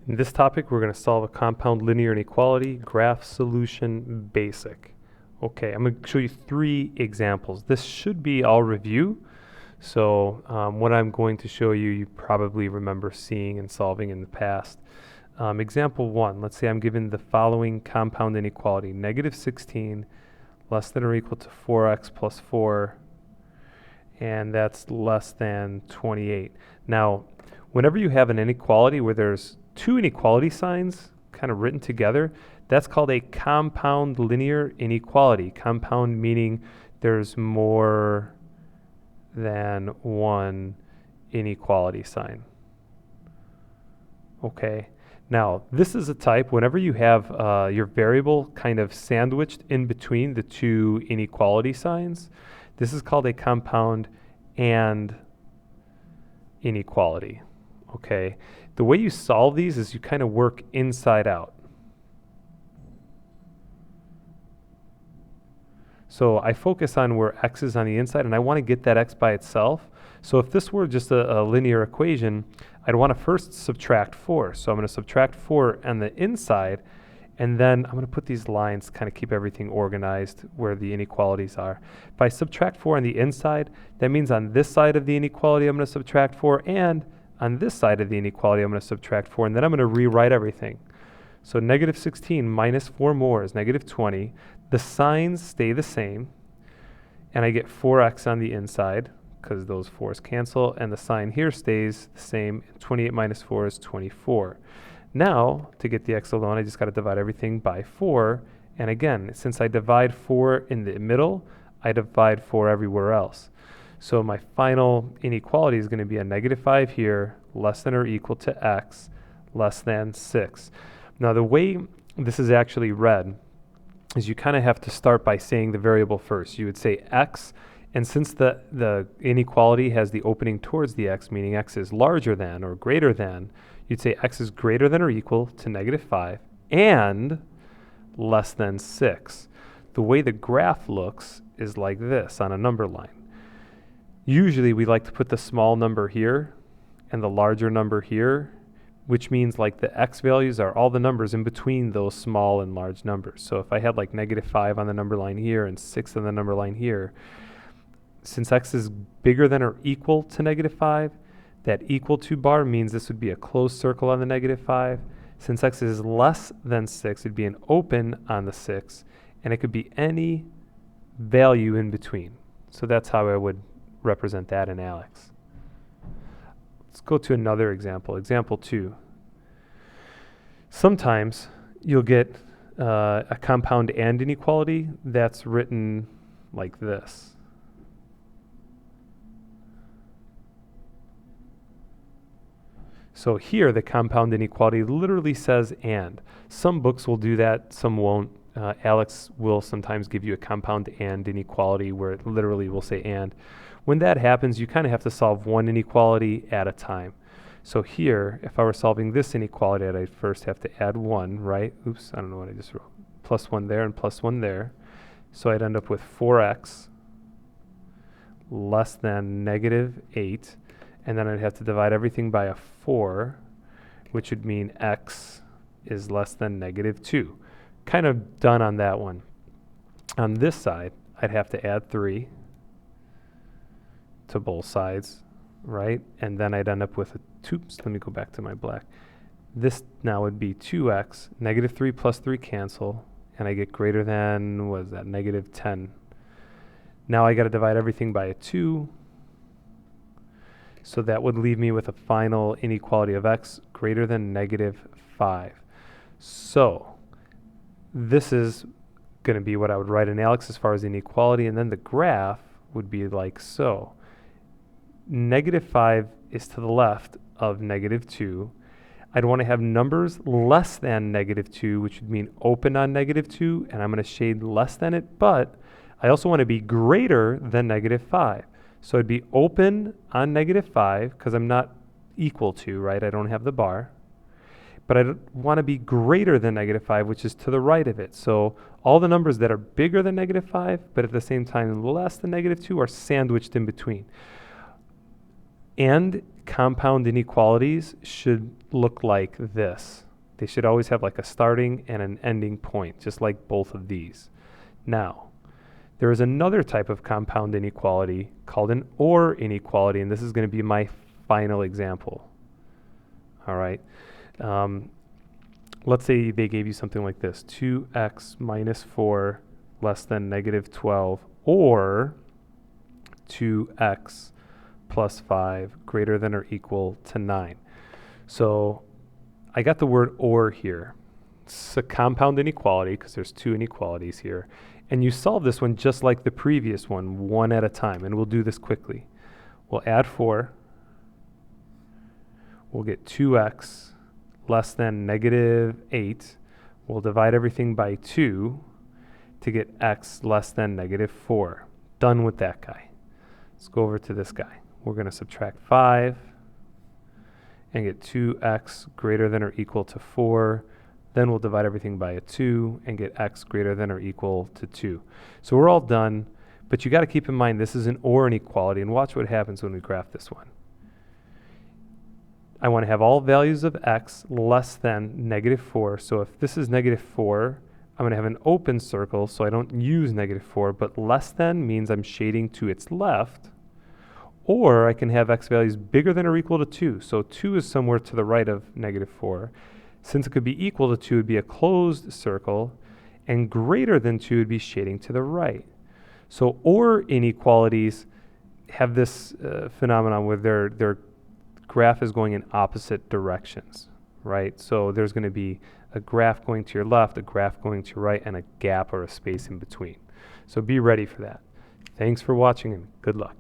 In this topic, we're going to solve a compound linear inequality, graph solution basic. Okay, I'm going to show you 3 examples. This should be all review. So what I'm going to show you, you probably remember seeing and solving in the past. Example 1, let's say I'm given the following compound inequality, negative 16 less than or equal to 4x plus 4, and that's less than 28. Now, whenever you have an inequality where there's 2 inequality signs kind of written together, that's called a compound linear inequality. Compound meaning there's more than one inequality sign. Okay, now this is a type whenever you have your variable kind of sandwiched in between the 2 inequality signs, this is called a compound and inequality. Okay, the way you solve these is you kind of work inside out. So I focus on where x is on the inside, and I want to get that x by itself. So if this were just a linear equation, I'd want to first subtract 4. So I'm going to subtract 4 on the inside, and then I'm going to put these lines, kind of keep everything organized where the inequalities are. If I subtract 4 on the inside, that means on this side of the inequality I'm going to subtract 4, and on this side of the inequality I'm going to subtract 4, and then I'm going to rewrite everything. So negative 16 minus 4 more is negative 20. The signs stay the same, and I get 4x on the inside because those 4's cancel, and the sign here stays the same. 28 minus 4 is 24. Now, to get the x alone, I just got to divide everything by 4, and again, since I divide 4 in the middle, I divide 4 everywhere else. So my final inequality is going to be a negative 5 here, less than or equal to x, less than 6. Now the way this is actually read is you kind of have to start by saying the variable first. You would say x, and since the inequality has the opening towards the x, meaning x is larger than or greater than, you'd say x is greater than or equal to negative 5 and less than 6. The way the graph looks is like this on a number line. Usually we like to put the small number here and the larger number here, which means like the x values are all the numbers in between those small and large numbers. So if I had like negative 5 on the number line here and 6 on the number line here, since x is bigger than or equal to negative 5, that equal to bar means this would be a closed circle on the negative 5. Since x is less than 6, it'd be an open on the 6, and it could be any value in between. So that's how I would represent that in ALEX. Let's go to another example, example 2. Sometimes you'll get a compound and inequality that's written like this. So here the compound inequality literally says and. Some books will do that, some won't. ALEX will sometimes give you a compound and inequality where it literally will say and. When that happens, you kind of have to solve one inequality at a time. So here, if I were solving this inequality, I'd first have to add 1, right? Oops, I don't know what I just wrote. Plus 1 there and plus 1 there. So I'd end up with 4x less than negative 8. And then I'd have to divide everything by a 4, which would mean x is less than negative 2. Kind of done on that one. On this side, I'd have to add 3 to both sides, right? And then I'd end up with let me go back to my black. This now would be 2x, negative 3 plus 3 cancel, and I get greater than, what is that, negative 10. Now I got to divide everything by a 2, so that would leave me with a final inequality of x greater than negative 5. So this is going to be what I would write in ALEX as far as inequality, and then the graph would be like so. Negative 5 is to the left of negative 2. I'd want to have numbers less than negative 2, which would mean open on negative 2, and I'm going to shade less than it, but I also want to be greater than negative 5. So it'd be open on negative 5, because I'm not equal to, right? I don't have the bar. But I want to be greater than negative 5, which is to the right of it. So all the numbers that are bigger than negative 5, but at the same time less than negative 2, are sandwiched in between. And compound inequalities should look like this. They should always have like a starting and an ending point, just like both of these. Now, there is another type of compound inequality called an OR inequality, and this is going to be my final example. All right. Let's say they gave you something like this, 2x minus 4 less than negative 12, or 2x plus 5 greater than or equal to 9. So I got the word OR here. It's a compound inequality because there's two inequalities here. And you solve this one just like the previous one at a time. And we'll do this quickly. We'll add 4. We'll get 2x less than negative 8. We'll divide everything by 2 to get x less than negative 4. Done with that guy. Let's go over to this guy. We're going to subtract 5 and get 2x greater than or equal to 4. Then we'll divide everything by a 2 and get x greater than or equal to 2. So we're all done, but you got to keep in mind this is an OR inequality, and watch what happens when we graph this one. I want to have all values of x less than negative 4. So if this is negative 4, I'm going to have an open circle, so I don't use negative 4, but less than means I'm shading to its left. Or I can have x values bigger than or equal to 2. So 2 is somewhere to the right of negative 4. Since it could be equal to 2, it would be a closed circle, and greater than 2 would be shading to the right. So OR inequalities have this phenomenon where their graph is going in opposite directions, right? So there's going to be a graph going to your left, a graph going to your right, and a gap or a space in between. So be ready for that. Thanks for watching, and good luck.